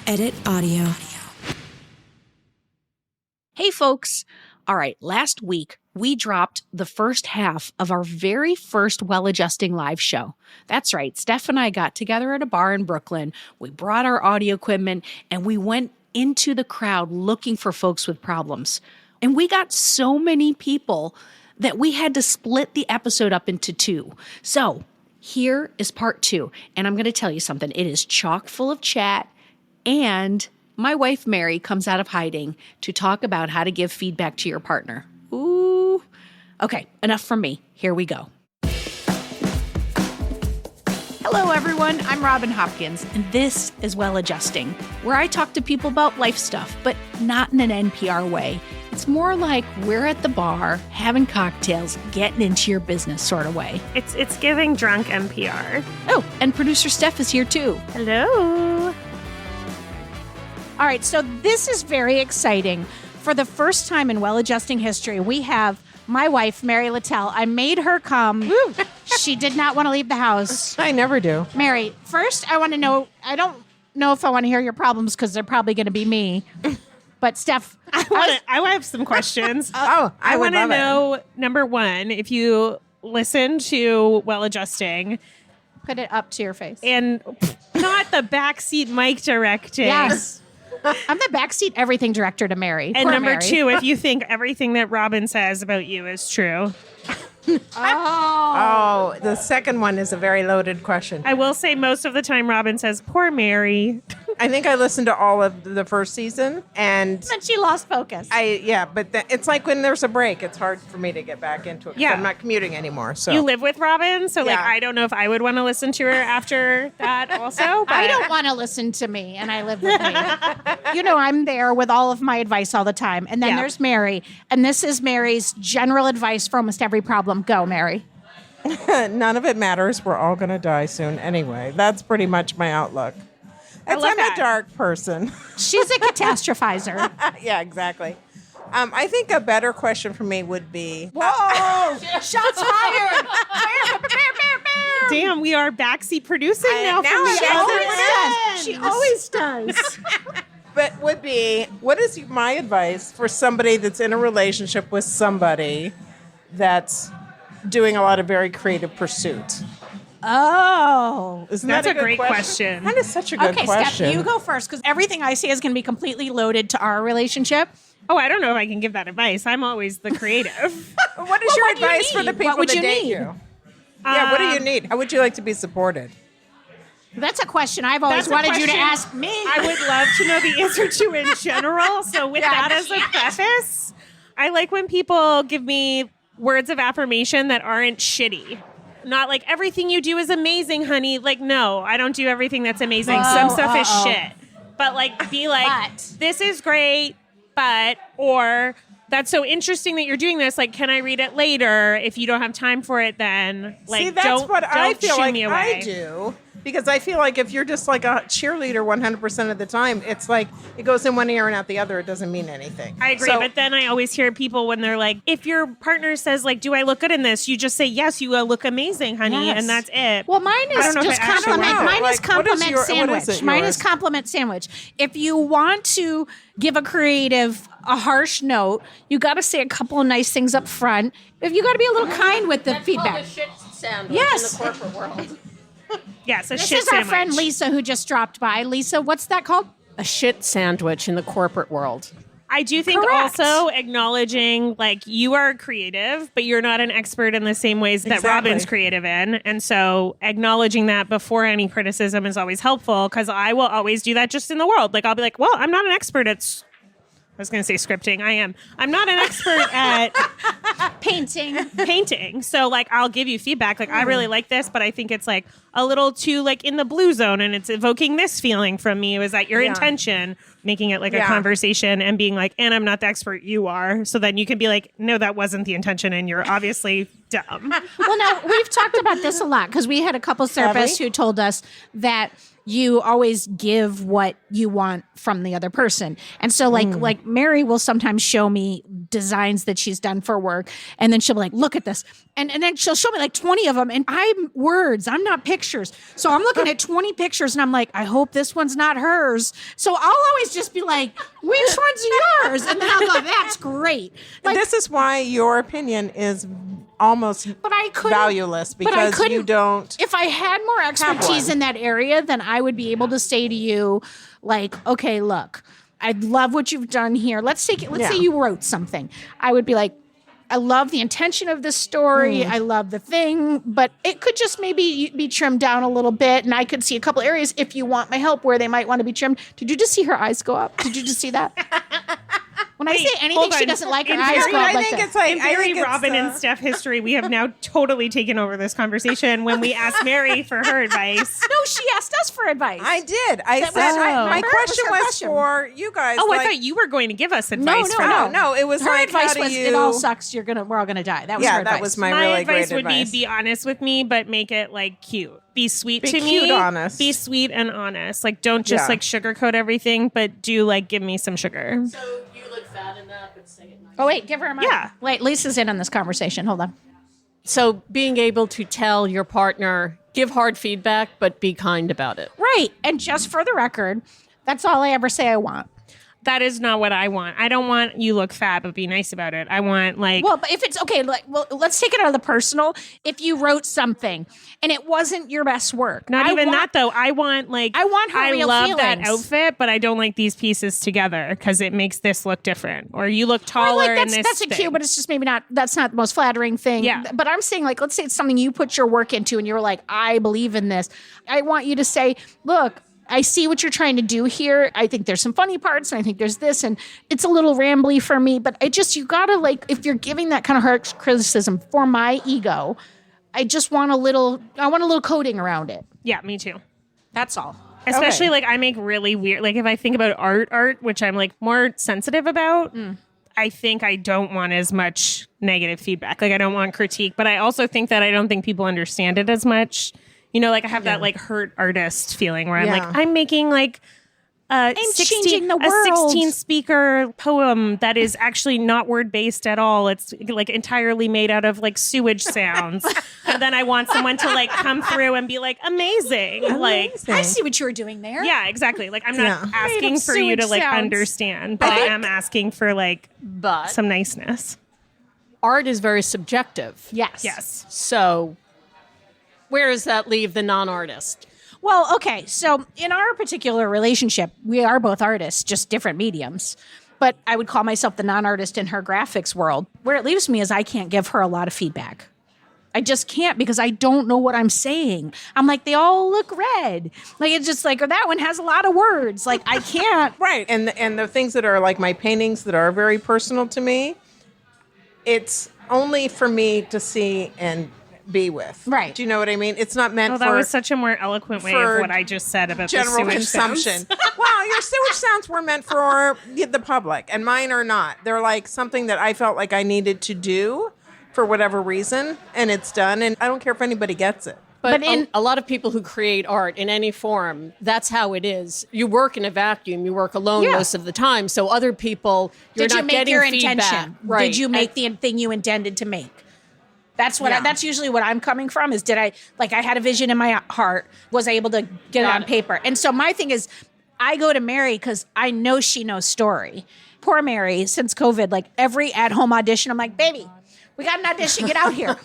Edit audio. Hey, folks. All right, last week, we dropped the first half of our very first Well Adjusting live show. That's right. Steph and I got together at a bar in Brooklyn. We brought our audio equipment and we went into the crowd looking for folks with problems. And we got so many people that we had to split the episode up into two. So here is part 2. And I'm going to tell you something. It is chock full of chat, and my wife, Mary, comes out of hiding to talk about how to give feedback to your partner. Ooh. Okay, enough from me. Here we go. Hello, everyone. I'm Robin Hopkins, and this is Well Adjusting, where I talk to people about life stuff, but not in an NPR way. It's more like we're at the bar, having cocktails, getting into your business sort of way. It's giving drunk NPR. Oh, and producer Steph is here too. Hello. All right, so this is very exciting. For the first time in Well Adjusting history, we have my wife, Mary Littell. I made her come. Woo. She did not want to leave the house. I never do. Mary, first I want to know, I don't know if I want to hear your problems because they're probably going to be me. But Steph, I have some questions. I want to love it. know, number one, if you listen to Well Adjusting put it up to your face. and not the backseat mic directing. Yes. I'm the backseat everything director to Mary. And Poor number Mary. 2, if you think everything that Robin says about you is true. Oh, the second one is a very loaded question. I will say most of the time Robin says, poor Mary. I think I listened to all of the first season, and And she lost focus. but it's like when there's a break, it's hard for me to get back into it. 'Cause Yeah. I'm not commuting anymore. So You live with Robin, so Yeah. I don't know if I would want to listen to her after that also. But I don't want to listen to me, and I live with me. You know, I'm there with all of my advice all the time. And then Yeah. there's Mary, and this is Mary's general advice for almost every problem. Go, Mary. none of it matters. We're all going to die soon anyway. That's pretty much my outlook. I'm love that. a dark person. She's a catastrophizer. Yeah, exactly. I think a better question for me would be, Whoa! Shots fired! Damn, we are backseat producing now now from I'm the backseat other She always does. but would be, what is my advice for somebody that's in a relationship with somebody that's doing a lot of very creative pursuits? Oh. Isn't That's that a good great question. That is such a good Okay, question. Steph, you go first, because everything I say is going to be completely loaded to our relationship. Oh, I don't know if I can give that advice. I'm always the creative. What is your what do you advice for the need? people What would that you date need? you? Yeah, what do you need? How would you like to be supported? That's a question I've always That's a wanted you to question ask me. I would love to know the answer to in general. So with that as a preface, I like when people give me words of affirmation that aren't shitty. Not like everything you do is amazing, honey. Like, no, I don't do everything that's amazing. Some stuff is shit. But like, be like, But. this is great, but, or that's so interesting that you're doing this. Like, can I read it later? If you don't have time for it, then like, See, that's don't, what I don't feel shoo like me away. I do. Because I feel like if you're just like a cheerleader 100% of the time, it's like it goes in one ear and out the other. It doesn't mean anything. I agree, So- but then I always hear people when they're like, if your partner says like, do I look good in this? You just say, yes, you look amazing, honey. Yes. And that's it. Well, mine I is don't know if just I actually compliment. know. Mine is Like, what is compliment your- what sandwich. is it, Mine yours? is compliment sandwich. If you want to give a creative a harsh note, you got to say a couple of nice things up front. If you got to be a little kind with the feedback. Shit sandwich Yes. in the corporate world. Yes, a This shit is our sandwich. friend Lisa who just dropped by. Lisa, what's that called? A shit sandwich in the corporate world. I do think Correct. also acknowledging like you are creative, but you're not an expert in the same ways that Exactly. Robin's creative in. And so acknowledging that before any criticism is always helpful because I will always do that just in the world. Like I'll be like, well, I'm not an expert at I was going to say scripting. I am. I'm not an expert at painting. So like I'll give you feedback. Like I really like this, but I think it's like a little too like in the blue zone and it's evoking this feeling from me. Was that your intention? Making it like a conversation and being like, and I'm not the expert, you are. So then you can be like, no, that wasn't the intention and you're obviously dumb. Well, now, we've talked about this a lot because we had a couple therapists who told us that you always give what you want from the other person. And so like Mary will sometimes show me designs that she's done for work. And then she'll be like, look at this. And then she'll show me like 20 of them. And I'm words, I'm not pictures. So I'm looking at 20 pictures and I'm like, I hope this one's not hers. So I'll always just be like, which one's yours? And then I'll go, that's great. Like, This is why your opinion is almost valueless, because you don't. If I had more expertise in that area, then I would be able to say to you, like, okay, look, I love what you've done here. Let's say you wrote something. I would be like, I love the intention of this story. I love the thing, but it could just maybe be trimmed down a little bit. And I could see a couple areas if you want my help where they might want to be trimmed. Did you just see her eyes go up? Did you just see that? When I say anything she doesn't like, her eyes go up like that. It's like, In very Robin and Steph history, we have now totally taken over this conversation when we asked Mary for her advice. No, she asked us for advice. I did. I said, my question was for you guys. Oh, like, I thought you were going to give us advice. No, it was her like, advice how do was, you... it all sucks. We're all gonna die. That was her advice. that was my My really advice great would advice. be honest with me, but make it like cute. Be sweet Be to cute, me. honest. Be sweet and honest. Like, don't just like sugarcoat everything, but do like give me some sugar. So you look fat enough, but say it nice. Oh, wait, give her a moment. Yeah. Wait, Lisa's in on this conversation. Hold on. So being able to tell your partner, give hard feedback, but be kind about it. Right. And just for the record, that's all I ever say I want. That is not what I want. I don't want you look fat, but be nice about it. I want like... Well, but if it's okay, let's take it out of the personal. If you wrote something and it wasn't your best work. Not even that though. I want her I real love that feelings. outfit, but I don't like these pieces together because it makes this look different. Or you look taller in this that's a thing. cute, but it's just maybe not, that's not the most flattering thing. Yeah. But I'm saying, like, let's say it's something you put your work into and you're like, I believe in this. I want you to say, look, I see what you're trying to do here. I think there's some funny parts and I think there's this and it's a little rambly for me, but you gotta, like, if you're giving that kind of harsh criticism for my ego, I want a little coating around it. Yeah, me too. That's all. Especially like I make really weird, like if I think about art, which I'm like more sensitive about, I think I don't want as much negative feedback. Like I don't want critique, but I also think that I don't think people understand it as much. You know, like I have that like hurt artist feeling where I'm like, I'm making like a changing the world. 16 speaker poem that is actually not word based at all. It's like entirely made out of like sewage sounds. And then I want someone to like come through and be like, amazing. Like, I see what you were doing there. yeah, exactly. Like I'm not asking for you to like sounds. understand, but I am asking for like But some niceness. art is very subjective. Yes. Yes. So where does that leave the non-artist? Well, okay. So in our particular relationship, we are both artists, just different mediums. But I would call myself the non-artist in her graphics world. Where it leaves me is I can't give her a lot of feedback. I just can't because I don't know what I'm saying. I'm like, they all look red. Like, it's just like, or that one has a lot of words. Like, I can't. Right. And the things that are like my paintings that are very personal to me, it's only for me to see and be with. Right. Do you know what I mean? It's not meant Oh, for that was such a more eloquent way for of what I just said about general the sewage consumption. sounds. Well, your sewage sounds were meant for the public, and mine are not. They're like something that I felt like I needed to do for whatever reason, and it's done, and I don't care if anybody gets it. But a lot of people who create art in any form, that's how it is. You work in a vacuum. You work alone most of the time. So other people, you're Did you not make getting your feedback. intention? Right. Did you make the thing you intended to make? That's what. That's usually what I'm coming from. Is I had a vision in my heart? Was I able to get it on paper? And so my thing is, I go to Mary because I know she knows story. Poor Mary, since COVID, like every at-home audition, I'm like, baby, we got an audition, get out here.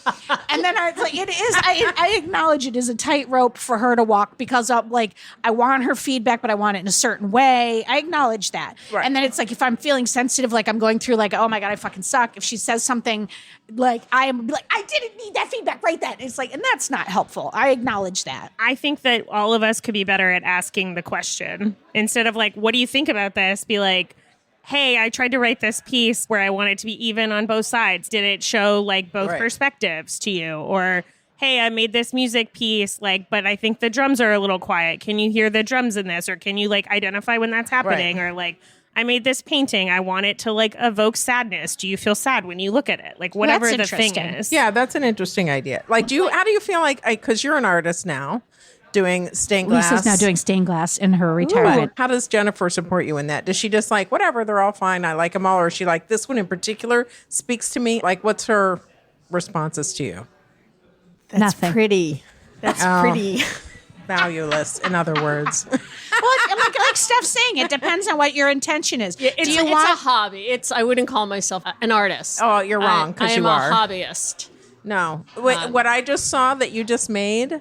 And then I was like, it is, I acknowledge it is a tightrope for her to walk because of like, I want her feedback, but I want it in a certain way. I acknowledge that. Right. And then it's like, if I'm feeling sensitive, like I'm going through like, oh my God, I fucking suck. If she says something like, I am like, I didn't need that feedback, write that. It's like, and that's not helpful. I acknowledge that. I think that all of us could be better at asking the question. Instead of like, what do you think about this? Be like, hey, I tried to write this piece where I want it to be even on both sides. Did it show like both perspectives to you? Or, hey, I made this music piece, like, but I think the drums are a little quiet. Can you hear the drums in this? Or can you like identify when that's happening? Or like, I made this painting. I want it to like evoke sadness. Do you feel sad when you look at it? Like whatever That's the thing interesting. is. Yeah, that's an interesting idea. Like, how do you feel like, because you're an artist now, doing stained glass. Lisa's now doing stained glass in her retirement. How does Jennifer support you in that? Does she just like, whatever, they're all fine, I like them all? Or is she like, this one in particular speaks to me? Like, what's her responses to you? That's Nothing. pretty. That's pretty. Valueless, in other words. Well, like Steph's saying, it depends on what your intention is. It's a hobby. I wouldn't call myself an artist. Oh, you're wrong, 'cause you are. I am a hobbyist. No. What I just saw that you just made...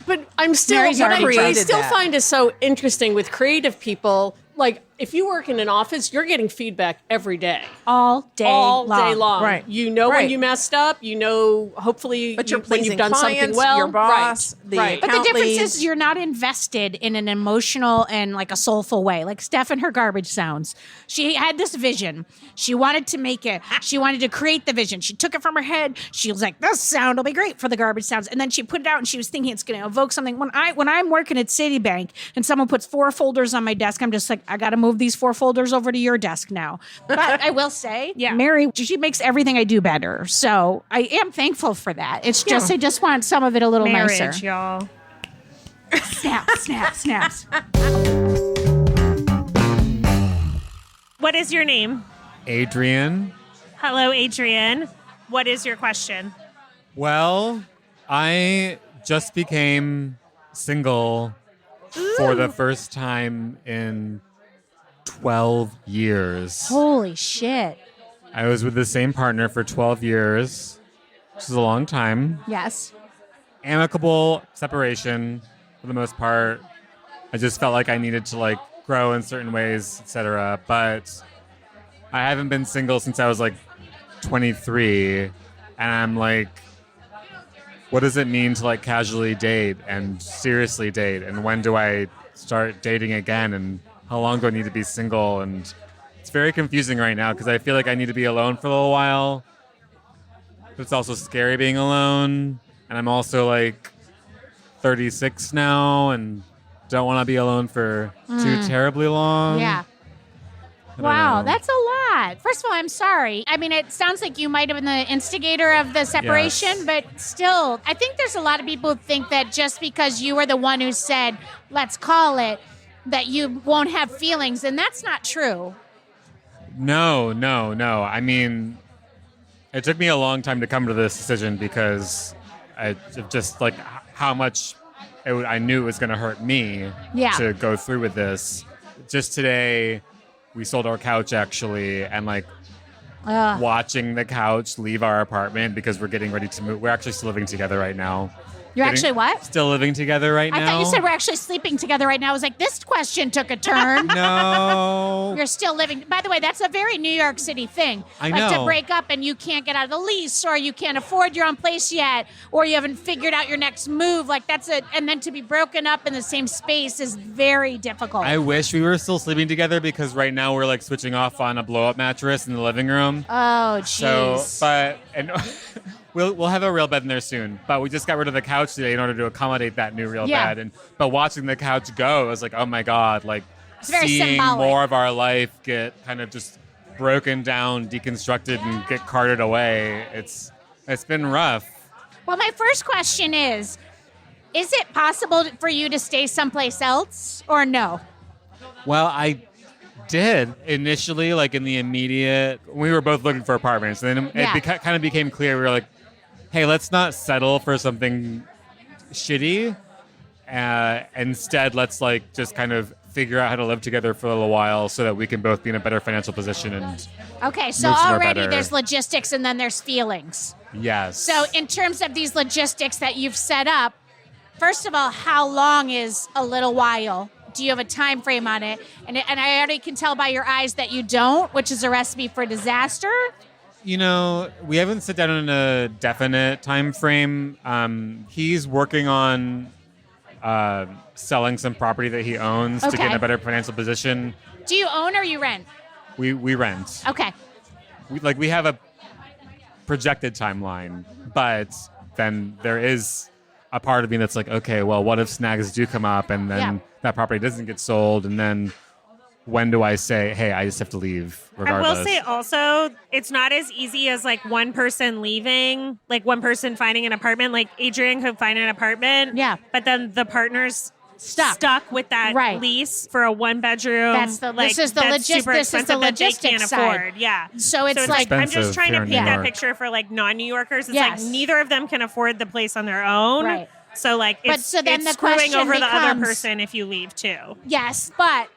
But I'm still, Mary's what already I created still that. find is so interesting with creative people. Like, if you work in an office, you're getting feedback every day. all day long. Right. You know Right. when you messed up. You know, hopefully, But you're when pleasing you've done clients, something well. your boss, right. the right. But the account difference leads. is you're not invested in an emotional and like a soulful way. Like Steph and her garbage sounds. She had this vision. She wanted to make it. She wanted to create the vision. She took it from her head. She was like, this sound will be great for the garbage sounds. And then she put it out and she was thinking it's going to evoke something. When I'm working at Citibank and someone puts 4 folders on my desk, I'm just like, I got to move these 4 folders over to your desk now. But I will say, Mary, she makes everything I do better. So I am thankful for that. It's just, I just want some of it a little Marriage, nicer. y'all. Snaps. What is your name? Adrian. Hello, Adrian. What is your question? Well, I just became single for the first time in 12 years. Holy shit. I was with the same partner for 12 years, which is a long time. Yes. Amicable separation for the most part. I just felt like I needed to like grow in certain ways, etc. But I haven't been single since I was like 23, and I'm like, what does it mean to like casually date and seriously date, and when do I start dating again, and how long do I need to be single? And it's very confusing right now because I feel like I need to be alone for a little while, but it's also scary being alone, and I'm also like 36 now and don't want to be alone for too terribly long. Yeah. I don't Wow, know. that's a lot. First of all, I'm sorry. I mean, it sounds like you might have been the instigator of the separation, Yes. but still, I think there's a lot of people who think that just because you were the one who said, let's call it, that you won't have feelings, and that's not true. No. I mean, it took me a long time to come to this decision because I just like how much I knew it was going to hurt me to go through with this. Just today, we sold our couch actually, and like watching the couch leave our apartment because we're getting ready to move. We're actually still living together right now. You're actually what? Still living together right now. I thought you said we're actually sleeping together right now. I was like, this question took a turn. No. You're still living. By the way, that's a very New York City thing. I Like to know. break up and you can't get out of the lease, or you can't afford your own place yet, or you haven't figured out your next move. Like and then to be broken up in the same space is very difficult. I wish we were still sleeping together because right now we're like switching off on a blow-up mattress in the living room. Oh, So, jeez. and we'll have a real bed in there soon. But we just got rid of the couch today in order to accommodate that new real Yeah. bed. But watching the couch go, I was like, oh my god, like It's very seeing symbolic. more of our life get kind of just broken down, deconstructed, and get carted away. It's been rough. Well, my first question is it possible for you to stay someplace else or no? Well, I did initially, like in the immediate. We were both looking for apartments, and then Yeah. it kind of became clear. We were like, "Hey, let's not settle for something shitty. Instead, let's like just kind of figure out how to live together for a little while, so that we can both be in a better financial position." And Okay, so Move somewhere already better. there's logistics and then there's feelings. yes, So in terms of these logistics that you've set up, first of all, how long is a little while? Do you have a time frame on it? And I already can tell by your eyes that you don't, which is a recipe for disaster. you know, we haven't sit down in a definite time frame. He's working on selling some property that he owns to get in Okay. a better financial position. Do you own or you rent? We rent. Okay. We have a projected timeline, but then there is a part of me that's like, okay, well, what if snags do come up and then Yeah. that property doesn't get sold, and then when do I say, hey, I just have to leave regardless. I will say also, it's not as easy as like one person leaving, like one person finding an apartment. Like Adrian could find an apartment. Yeah. But then the partner's stuck with that Right. lease for a 1-bedroom. That's the- like, this is the that's logis- super this is the expensive that they logistics can't side. afford. Yeah. So it's like, I'm expensive just trying here to in paint New that York. picture for like non-New Yorkers. It's Yes. like neither of them can afford the place on their own. Right. So like But it's, so then it's the screwing question over the other becomes- person if you leave too. yes, but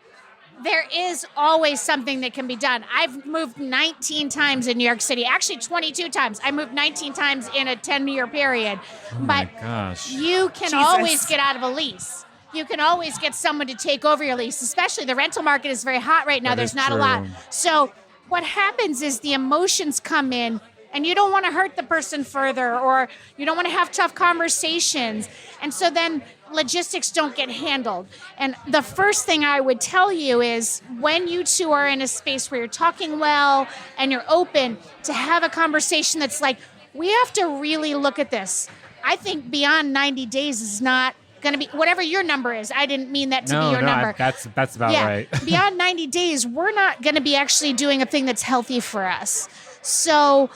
there is always something that can be done. I've moved 19 times in New York City, actually 22 times. I moved 19 times in a 10-year period. Oh my But gosh. you can Jesus. always get out of a lease. You can always get someone to take over your lease, especially the rental market is very hot right now. That There's is not a true. lot. So what happens is the emotions come in and you don't want to hurt the person further or you don't want to have tough conversations. And so then logistics don't get handled. And the first thing I would tell you is when you two are in a space where you're talking well and you're open to have a conversation that's like, we have to really look at this. I think beyond 90 days is not going to be whatever your number is. I didn't mean that to be your number. That's about Yeah. right. Beyond 90 days, we're not going to be actually doing a thing that's healthy for us. So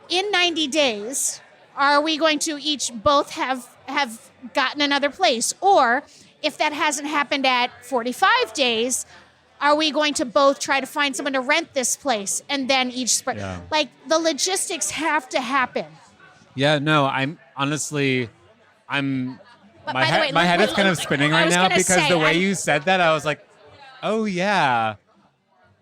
in 90 days, are we going to each both have gotten another place? Or if that hasn't happened at 45 days, are we going to both try to find someone to rent this place and then each spread? Yeah. Like the logistics have to happen. Yeah, no, I'm honestly, I'm. But My by the head, way, my head is kind of I spinning right was now gonna because say, the way I'm- you said that, I was like, oh yeah,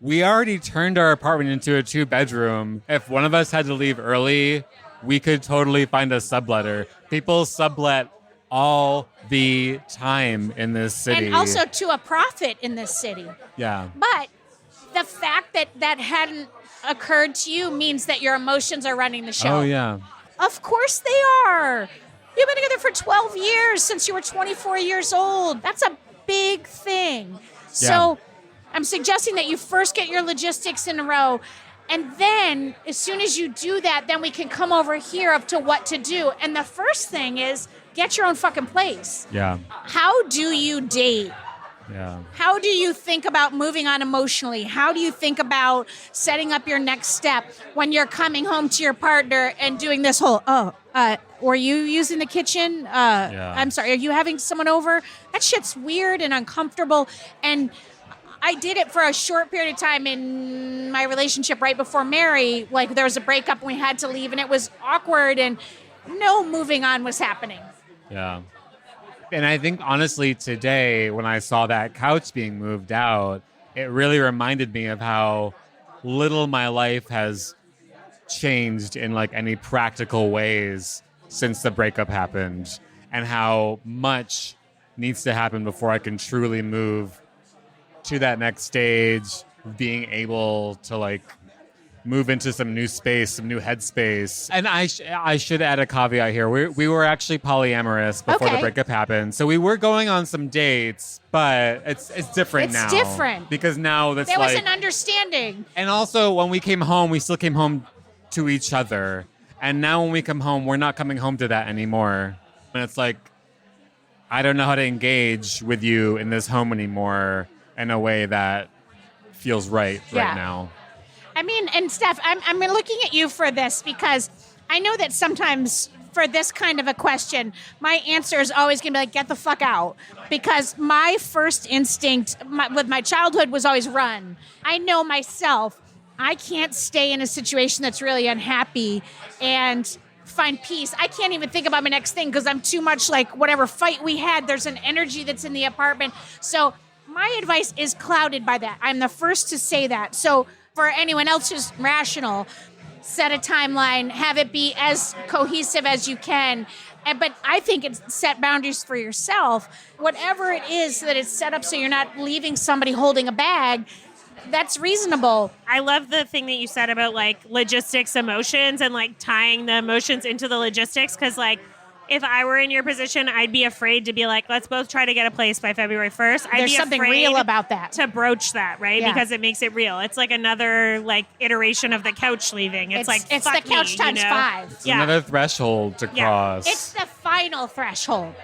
we already turned our apartment into a 2-bedroom. If one of us had to leave early, we could totally find a subletter. People sublet all the time in this city. And also to a profit in this city. yeah, But the fact that that hadn't occurred to you means that your emotions are running the show. oh yeah, Of course they are. You've been together for 12 years since you were 24 years old. That's a big thing. So I'm suggesting that you first get your logistics in a row. And then as soon as you do that, then we can come over here up to what to do. And the first thing is get your own fucking place. yeah, How do you date? yeah. How do you think about moving on emotionally? How do you think about setting up your next step when you're coming home to your partner and doing this whole, were you using the kitchen? I'm sorry, are you having someone over? That shit's weird and uncomfortable. And I did it for a short period of time in my relationship right before Mary. Like there was a breakup and we had to leave and it was awkward and no moving on was happening. Yeah. And I think honestly today when I saw that couch being moved out, it really reminded me of how little my life has changed in like any practical ways since the breakup happened and how much needs to happen before I can truly move to that next stage, being able to like move into some new space, some new headspace. And I should add a caveat here. We were actually polyamorous before the Okay. breakup happened. So we were going on some dates, but it's different It's now. different. Because now that's There was like... an understanding. And also when we came home, we still came home to each other. And now when we come home, we're not coming home to that anymore. And it's like, I don't know how to engage with you in this home anymore in a way that feels right Yeah. now. I mean, and Steph, I'm looking at you for this because I know that sometimes for this kind of a question, my answer is always going to be like, get the fuck out. Because my first instinct with my childhood was always run. I know myself, I can't stay in a situation that's really unhappy and find peace. I can't even think about my next thing because I'm too much like whatever fight we had, there's an energy that's in the apartment. So my advice is clouded by that. I'm the first to say that. So for anyone else who's rational, set a timeline, have it be as cohesive as you can. But I think it's set boundaries for yourself. Whatever it is that it's set up so you're not leaving somebody holding a bag, that's reasonable. I love the thing that you said about like logistics, emotions, and like tying the emotions into the logistics. Because like, if I were in your position, I'd be afraid to be like, let's both try to get a place by February 1st. I'd There's be something afraid real about that. to broach that, right? Yeah. Because it makes it real. It's like another like iteration of the couch leaving. It's like it's fuck the couch me, times you know? 5. It's Yeah. another threshold to Yeah. cross. It's the final threshold.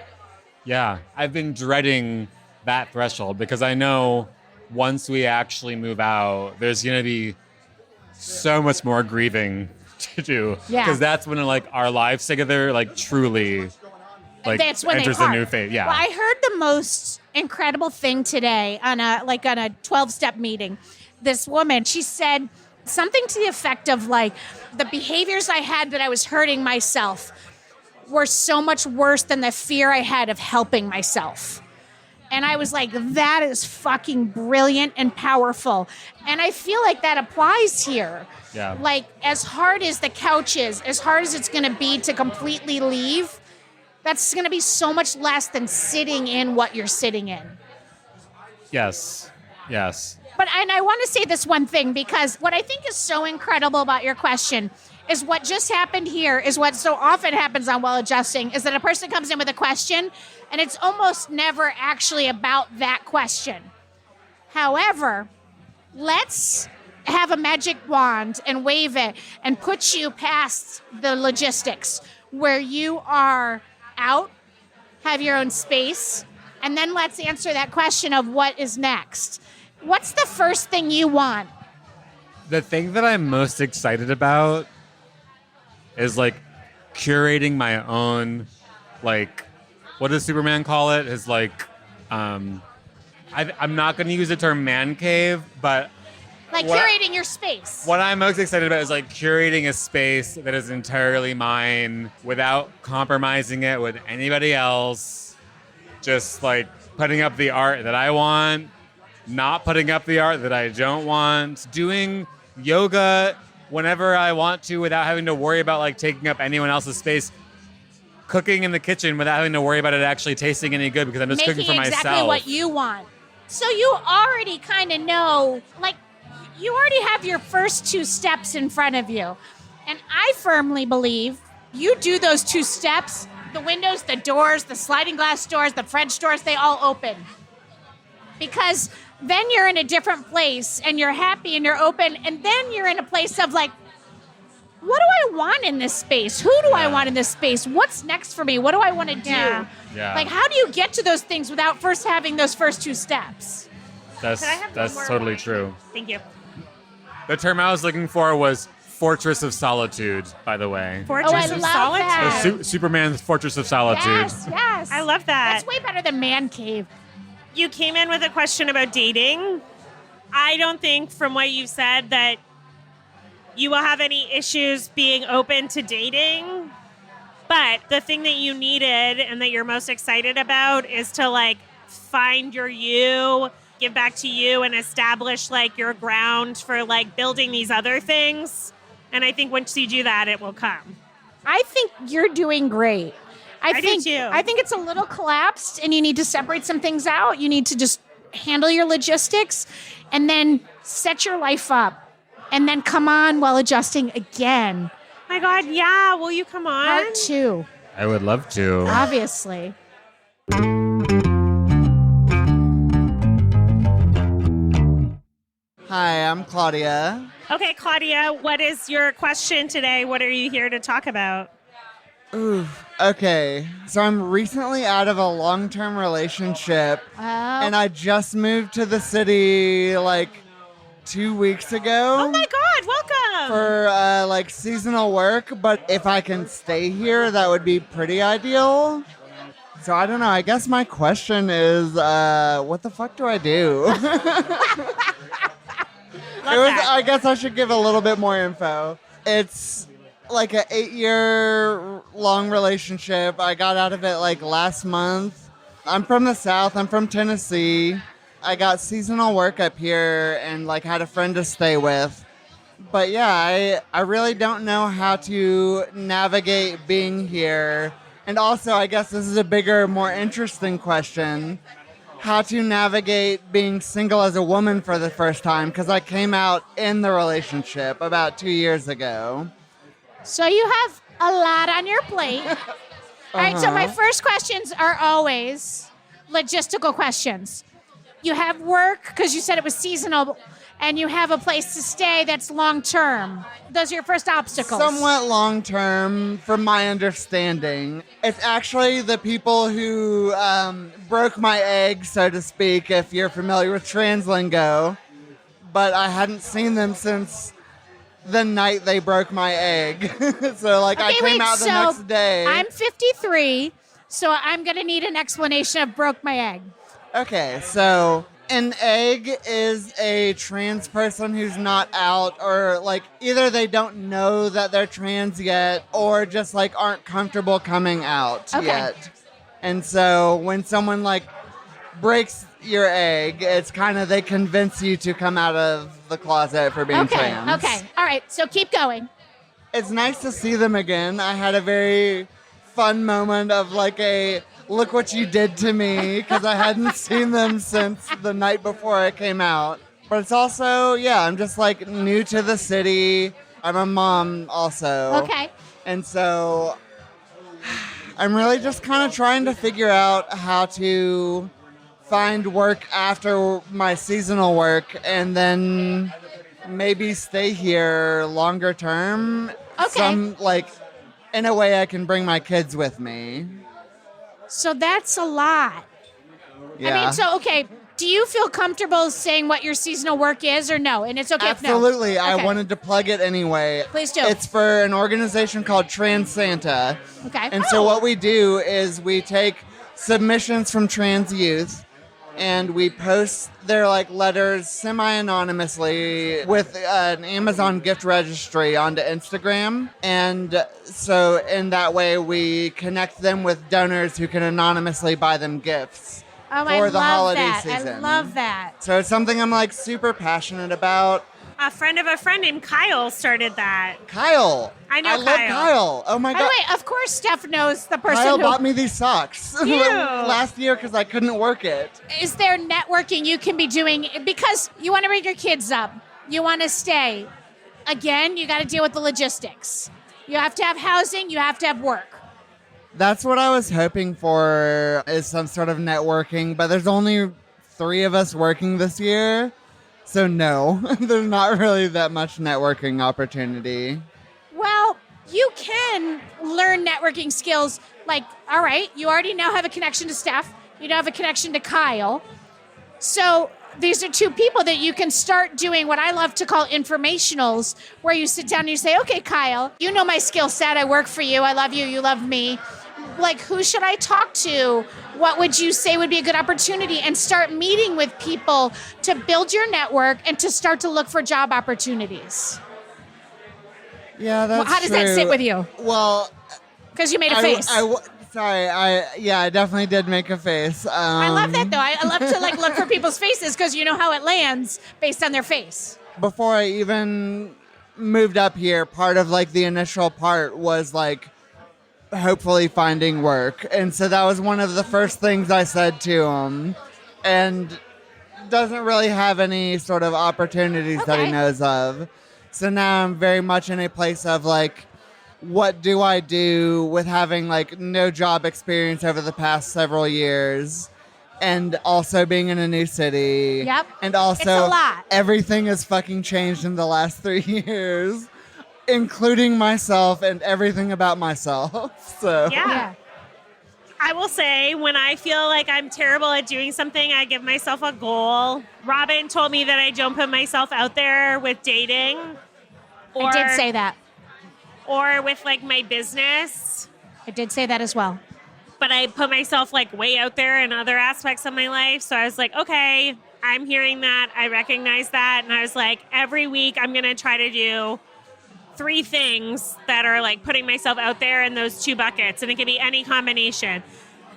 Yeah, I've been dreading that threshold because I know once we actually move out, there's going to be so much more grieving to do. Yeah. Because that's when like our lives together like truly like That's when enters they a part. new phase. Yeah. Well, I heard the most incredible thing today on a 12-step meeting. This woman, she said something to the effect of like, the behaviors I had that I was hurting myself were so much worse than the fear I had of helping myself. And I was like, that is fucking brilliant and powerful. And I feel like that applies here. Yeah. Like, as hard as the couch is, as hard as it's going to be to completely leave, that's going to be so much less than sitting in what you're sitting in. Yes. Yes. And I want to say this one thing, because what I think is so incredible about your question is what just happened here is what so often happens on Well Adjusting, is that a person comes in with a question and it's almost never actually about that question. However, let's have a magic wand and wave it and put you past the logistics where you are out, have your own space, and then let's answer that question of what is next. What's the first thing you want? The thing that I'm most excited about is like curating my own, like, what does Superman call it? His like, I'm not going to use the term man cave, but Like curating your space. what I'm most excited about is like curating a space that is entirely mine without compromising it with anybody else. Just like putting up the art that I want, not putting up the art that I don't want, doing yoga whenever I want to without having to worry about like taking up anyone else's space, cooking in the kitchen without having to worry about it actually tasting any good because I'm just cooking for Making exactly myself. what you want. So you already kind of know, like, you already have your first 2 steps in front of you. And I firmly believe you do those 2 steps, the windows, the doors, the sliding glass doors, the French doors, they all open. Because then you're in a different place and you're happy and you're open. And then you're in a place of like, what do I want in this space? Who do I want in this space? What's next for me? What do I want to do? Yeah. Like, how do you get to those things without first having those first 2 steps? That's Could I have one more totally wine? true. Thank you. The term I was looking for was Fortress of Solitude, by the way. Fortress I of love Solitude. that. Superman's Fortress of Solitude. Yes. I love that. That's way better than man cave. You came in with a question about dating. I don't think from what you've said that you will have any issues being open to dating. But the thing that you needed and that you're most excited about is to like find your you, give back to you, and establish like your ground for like building these other things. And I think once you do that, it will come. I think you're doing great. I do think too. I think it's a little collapsed and you need to separate some things out. You need to just handle your logistics and then set your life up and then come on Well Adjusting again. My God, yeah. Will you come on? Part 2, I would love to. obviously. Hi, I'm Claudia. Okay, Claudia, what is your question today? What are you here to talk about? Okay, so I'm recently out of a long-term relationship, and I just moved to the city like 2 weeks ago. Oh my God, welcome. For like seasonal work, but if I can stay here, that would be pretty ideal. So I don't know. I guess my question is, what the fuck do I do? I guess I should give a little bit more info. It's like an 8-year long relationship. I got out of it like last month. I'm from the South. I'm from Tennessee. I got seasonal work up here and like had a friend to stay with. But yeah, I really don't know how to navigate being here. And also, I guess this is a bigger, more interesting question. How to navigate being single as a woman for the first time, because I came out in the relationship about 2 years ago. So you have a lot on your plate. All right, so my first questions are always logistical questions. You have work because you said it was seasonal, and you have a place to stay that's long term. Those are your first obstacles. Somewhat long term, from my understanding. It's actually the people who broke my egg, so to speak, if you're familiar with translingo. But I hadn't seen them since the night they broke my egg. So, like, I came out the next day. I'm 53, so I'm going to need an explanation of broke my egg. Okay, so an egg is a trans person who's not out, or like either they don't know that they're trans yet or just like aren't comfortable coming out yet. And so when someone like breaks your egg, it's kind of they convince you to come out of the closet for being trans. Okay. All right. So keep going. It's nice to see them again. I had a very fun moment of like a look what you did to me, because I hadn't seen them since the night before I came out. But it's also, I'm just like new to the city. I'm a mom also. Okay. And so I'm really just kind of trying to figure out how to find work after my seasonal work and then maybe stay here longer term. Okay. In a way I can bring my kids with me. So that's a lot. Yeah. Do you feel comfortable saying what your seasonal work is or no? And it's okay Absolutely. if no. I wanted to plug it anyway. Please do. It's for an organization called Trans Santa. Okay. And so what we do is we take submissions from trans youth and we post their letters semi-anonymously with an Amazon gift registry onto Instagram. And so in that way we connect them with donors who can anonymously buy them gifts for the holiday season. I love that. So it's something I'm super passionate about. A friend of a friend named Kyle started that. Kyle. I know I love Kyle. Oh my By God. the way, of course Steph knows the person Kyle who... bought me these socks last year because I couldn't work it. Is there networking you can be doing? Because you want to bring your kids up. You want to stay. Again, you got to deal with the logistics. You have to have housing. You have to have work. That's what I was hoping for, is some sort of networking, but there's only 3 of us working this year. So no, there's not really that much networking opportunity. Well, you can learn networking skills. All right, you already now have a connection to Steph. You now have a connection to Kyle. So these are 2 people that you can start doing what I love to call informationals, where you sit down and you say, okay, Kyle, you know my skill set. I work for you. I love you. You love me. Who should I talk to? What would you say would be a good opportunity? And start meeting with people to build your network and to start to look for job opportunities. Yeah, that's How does true. that sit with you? Well, Because you made a face. I definitely did make a face. I love that, though. I love to look for people's faces because you know how it lands based on their face. Before I even moved up here, part of the initial part was hopefully finding work. And so that was one of the first things I said to him, and doesn't really have any sort of opportunities that he knows of. So now I'm very much in a place of what do I do with having no job experience over the past several years, and also being in a new city. Yep. And also It's a lot. Everything has fucking changed in the last 3 years. Including myself and everything about myself. So Yeah. I will say, when I feel like I'm terrible at doing something, I give myself a goal. Robin told me that I don't put myself out there with dating. I did say that. Or with my business. I did say that as well. But I put myself way out there in other aspects of my life. So I was okay, I'm hearing that. I recognize that. And I was every week I'm going to try to do 3 things that are putting myself out there in those 2 buckets, and it can be any combination.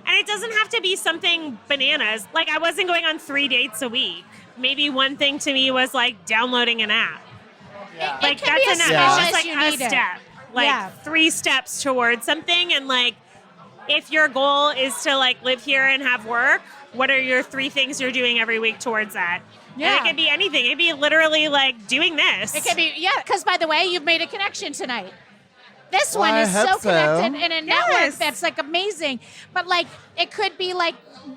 And it doesn't have to be something bananas. I wasn't going on 3 dates a week. Maybe one thing to me was downloading an app. Yeah. That's It can be as enough. small It's as just you a need it. step. 3 steps towards something. And if your goal is to live here and have work, what are your 3 things you're doing every week towards that? Yeah. And it could be anything. It could be literally doing this. It could be, because by the way, you've made a connection tonight. this Well, one I is so hope so. connected in a network Yes. that's like amazing. But like it could be like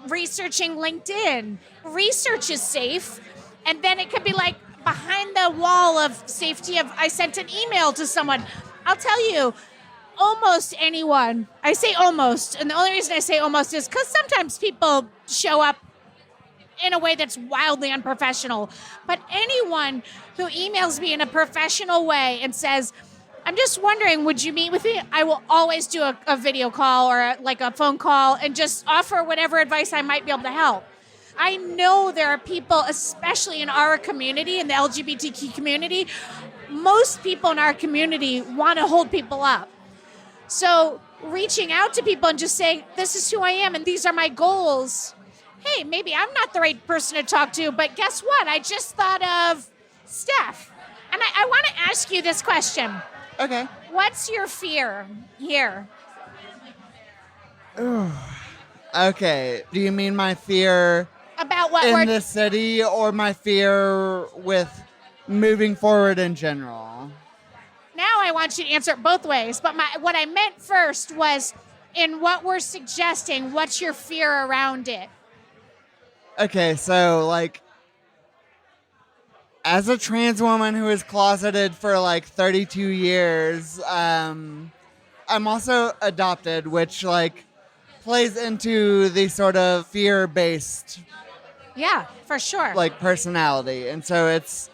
researching LinkedIn. Research is safe. And then it could be like behind the wall of safety of I sent an email to someone. I'll tell you, almost anyone, I say almost, and the only reason I say almost is because sometimes people show up in a way that's wildly unprofessional. But anyone who emails me in a professional way and says, I'm just wondering, would you meet with me? I will always do a video call or like a phone call and just offer whatever advice I might be able to help. I know there are people, especially in our community, in the LGBTQ community, most people in our community want to hold people up. So reaching out to people and just saying, this is who I am and these are my goals. Hey, maybe I'm not the right person to talk to, but guess what? I just thought of Steph. And I want to ask you this question. Okay. What's your fear here? Okay. Do you mean my fear About what in we're... the city or my fear with moving forward in general? Now I want you to answer it both ways. But what I meant first was in what we're suggesting, what's your fear around it? Okay, so like as a trans woman who is closeted for like 32 years, I'm also adopted, which like plays into the sort of fear-based Yeah, for sure. like personality. And so it's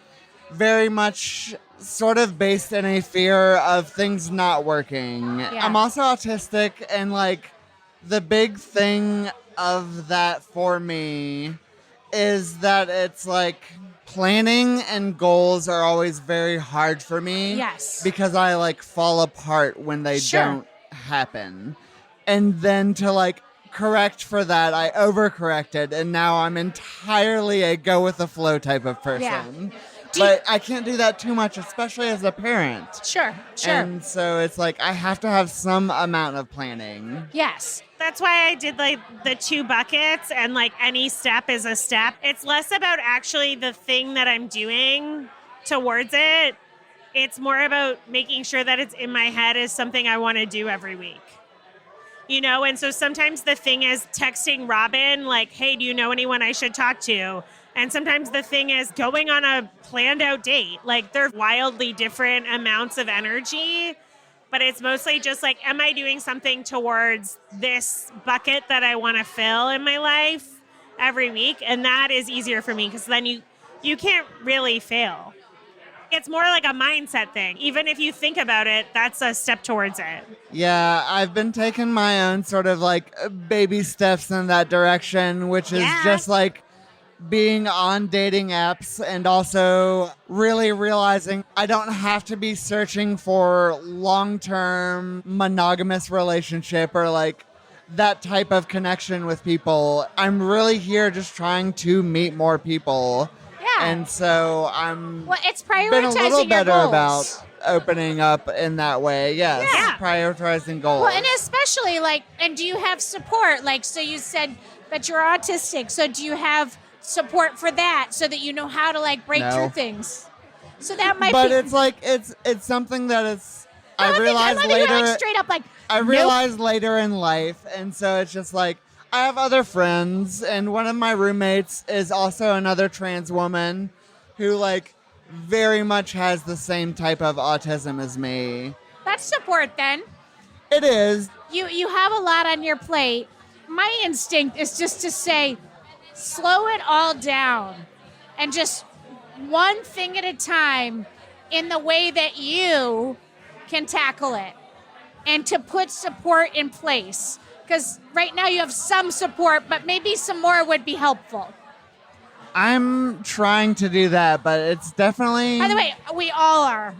very much sort of based in a fear of things not working. Yeah. I'm also autistic, and like the big thing of that for me is that it's like planning and goals are always very hard for me. Yes. Because I like fall apart when they Sure. don't happen. And then to like correct for that, I overcorrected, and now I'm entirely a go with the flow type of person. Yeah. But I can't do that too much, especially as a parent. Sure. And so it's like I have to have some amount of planning. Yes. That's why I did like the 2 buckets and like any step is a step. It's less about actually the thing that I'm doing towards it. It's more about making sure that it's in my head as something I want to do every week. You know, and so sometimes the thing is texting Robin, like, hey, do you know anyone I should talk to? And sometimes the thing is going on a planned out date. Like, they're wildly different amounts of energy, but it's mostly just like, am I doing something towards this bucket that I want to fill in my life every week? And that is easier for me because then you can't really fail. It's more like a mindset thing. Even if you think about it, that's a step towards it. Yeah, I've been taking my own sort of like baby steps in that direction, which is just like being on dating apps and also really realizing I don't have to be searching for long-term monogamous relationship or like that type of connection with people. I'm really here just trying to meet more people. Yeah. And so I'm Well, it's been a prioritizing little your better goals. about opening up in that way. Yes. Yeah. Prioritizing goals. Well, and especially like, and do you have support? Like, so you said that you're autistic. So do you have support for that so that you know how to like break No. through things? So that might but be. it's like it's something that it's I I love realized that you're later like straight up like. I nope. realized later in life, and so it's just like I have other friends, and one of my roommates is also another trans woman who like very much has the same type of autism as me. That's support then. It is. You have a lot on your plate. My instinct is just to say, slow it all down and just one thing at a time in the way that you can tackle it and to put support in place. Because right now you have some support, but maybe some more would be helpful. I'm trying to do that, but it's definitely. By the way, we all are.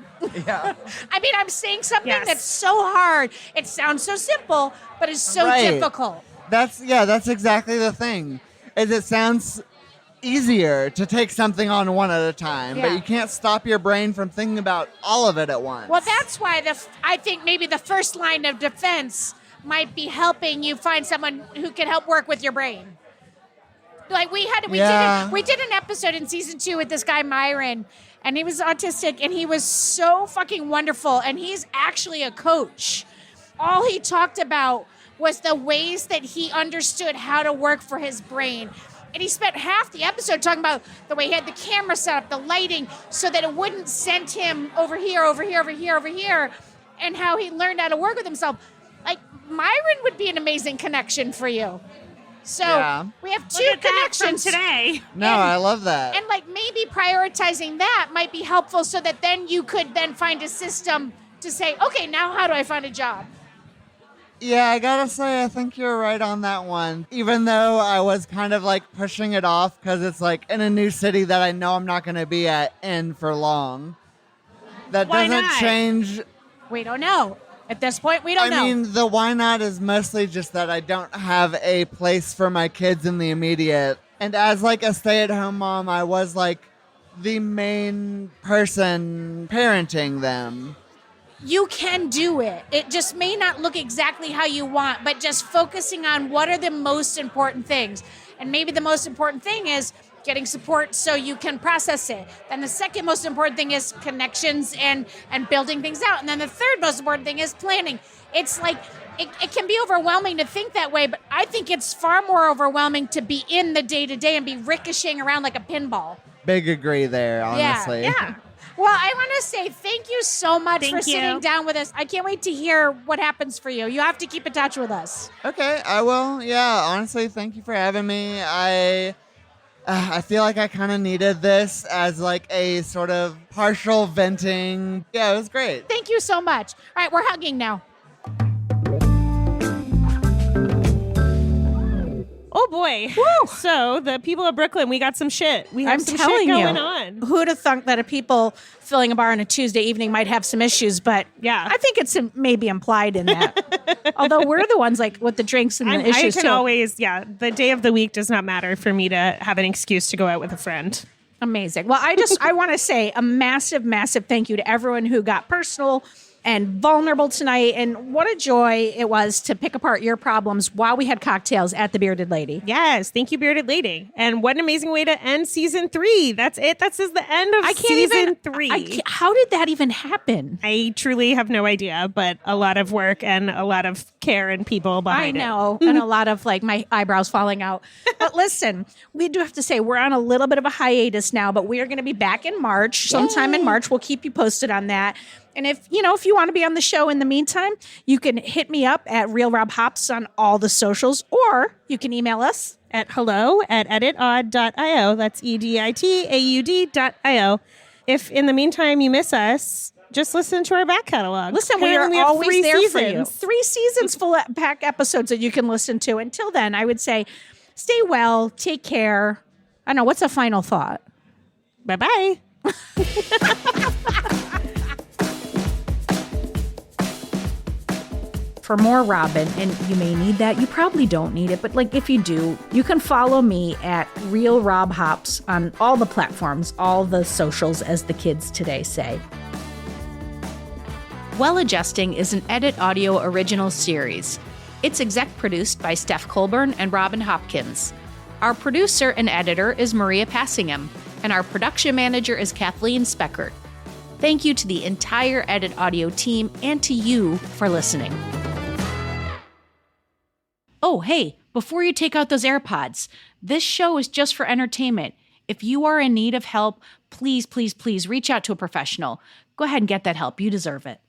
Yeah. I mean, I'm saying something Yes. that's so hard. It sounds so simple, but it's so Right. difficult. That's exactly the thing. Is it sounds easier to take something on one at a time, but Yeah. you can't stop your brain from thinking about all of it at once. Well, that's why I think maybe the first line of defense might be helping you find someone who can help work with your brain. Like we Yeah. did an episode in season 2 with this guy Myron, and he was autistic, and he was so fucking wonderful, and he's actually a coach. All he talked about was the ways that he understood how to work for his brain. And he spent half the episode talking about the way he had the camera set up, the lighting, so that it wouldn't send him over here, and how he learned how to work with himself. Like, Myron would be an amazing connection for you. So Yeah. we have Look two at that from connections today. No, I love that. and like maybe prioritizing that might be helpful so that then you could then find a system to say, okay, now how do I find a job? Yeah, I gotta say, I think you're right on that one. Even though I was kind of like pushing it off because it's like in a new city that I know I'm not gonna be in for long. That Why doesn't not? change. We don't know. At this point, we don't know. I mean, the why not is mostly just that I don't have a place for my kids in the immediate. And as like a stay-at-home mom, I was like the main person parenting them. You can do it. It just may not look exactly how you want, but just focusing on what are the most important things. And maybe the most important thing is getting support so you can process it. Then the second most important thing is connections and building things out. And then the third most important thing is planning. It's like, it can be overwhelming to think that way, but I think it's far more overwhelming to be in the day-to-day and be ricocheting around like a pinball. Big agree there, honestly. Yeah. Well, I want to say thank you so much Thank for you. sitting down with us. I can't wait to hear what happens for you. You have to keep in touch with us. Okay, I will. Yeah, honestly, thank you for having me. I feel like I kind of needed this as like a sort of partial venting. Yeah, it was great. Thank you so much. All right, we're hugging now. Oh boy. So the people of Brooklyn, we got some shit. We have I'm some telling shit you. going on. Who'd have thunk that a people filling a bar on a Tuesday evening might have some issues, but Yeah. I think it's maybe implied in that. Although we're the ones like with the drinks and the I issues can too. always, the day of the week does not matter for me to have an excuse to go out with a friend. Amazing. Well, I want to say a massive, massive thank you to everyone who got personal and vulnerable tonight. And what a joy it was to pick apart your problems while we had cocktails at the Bearded Lady. Yes, thank you, Bearded Lady. And what an amazing way to end season 3. That's it. That's just the end of season 3. How did that even happen? I truly have no idea, but a lot of work and a lot of care and people I behind it. know, and a lot of like my eyebrows falling out. But listen, we do have to say we're on a little bit of a hiatus now, but we are going to be back in March. Sometime in March, we'll keep you posted on that. And if you want to be on the show in the meantime, you can hit me up at Real Rob Hops on all the socials, or you can email us At hello@editaud.io. That's editaud.io. If in the meantime you miss us, just listen to our back catalog. Listen, we Apparently are have always 3 there for you. seasons. 3 seasons full of pack episodes that you can listen to. Until then, I would say stay well, take care. I don't know, what's a final thought? Bye-bye. For more Robin, and you may need that, you probably don't need it, but like if you do, you can follow me at Real Rob Hops on all the platforms, all the socials, as the kids today say. Well Adjusting is an Edit Audio original series. It's exec produced by Steph Colburn and Robin Hopkins. Our producer and editor is Maria Passingham, and our production manager is Kathleen Speckert. Thank you to the entire Edit Audio team and to you for listening. Oh, hey, before you take out those AirPods, this show is just for entertainment. If you are in need of help, please, please, please reach out to a professional. Go ahead and get that help. You deserve it.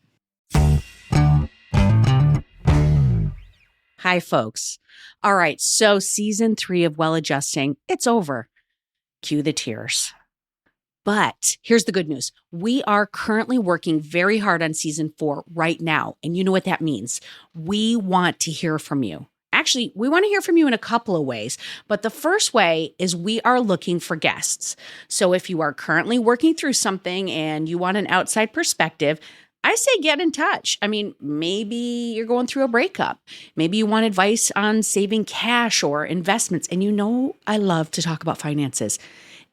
Hi, folks. All right, so season 3 of Well Adjusting, it's over. Cue the tears. But here's the good news. We are currently working very hard on season 4 right now. And you know what that means. We want to hear from you. Actually, we want to hear from you in a couple of ways, but the first way is we are looking for guests. So if you are currently working through something and you want an outside perspective, I say get in touch. I mean, maybe you're going through a breakup. Maybe you want advice on saving cash or investments. And I love to talk about finances.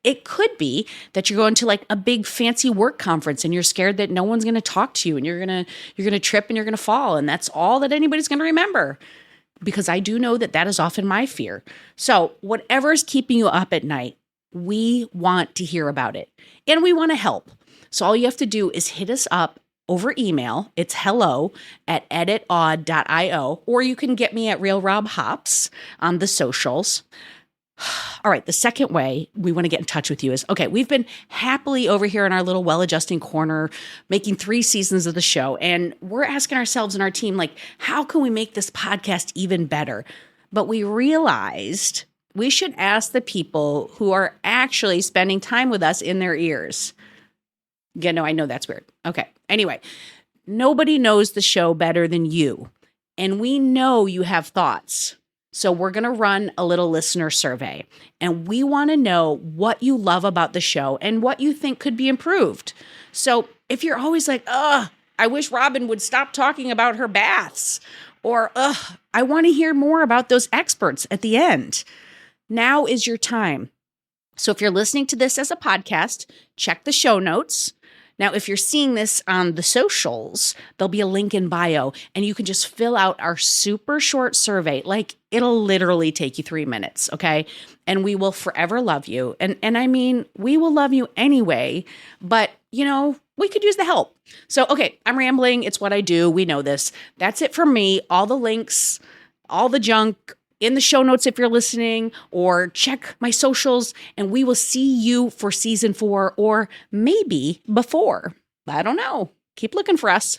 It could be that you're going to like a big fancy work conference and you're scared that no one's going to talk to you and you're going to trip and you're going to fall and that's all that anybody's going to remember. because I do know that that is often my fear. So whatever is keeping you up at night, we want to hear about it and we want to help. So all you have to do is hit us up over email. It's hello@editodd.io, or you can get me at Real Rob Hops on the socials. All right, the second way we want to get in touch with you is, okay, we've been happily over here in our little well-adjusting corner making 3 seasons of the show, and we're asking ourselves and our team, like, how can we make this podcast even better? But we realized we should ask the people who are actually spending time with us in their ears. Yeah, no, I know that's weird. Okay, anyway, nobody knows the show better than you, and we know you have thoughts. So we're going to run a little listener survey, and we want to know what you love about the show and what you think could be improved. So if you're always like, I wish Robin would stop talking about her baths, or I want to hear more about those experts at the end, now is your time. So if you're listening to this as a podcast, check the show notes. Now, if you're seeing this on the socials, there'll be a link in bio, and you can just fill out our super short survey. Like, it'll literally take you 3 minutes, okay? And we will forever love you. And I mean, we will love you anyway, but, you know, we could use the help. So, okay, I'm rambling. It's what I do. We know this. That's it for me. All the links, all the junk in the show notes if you're listening, or check my socials, and we will see you for season 4, or maybe before. I don't know. Keep looking for us.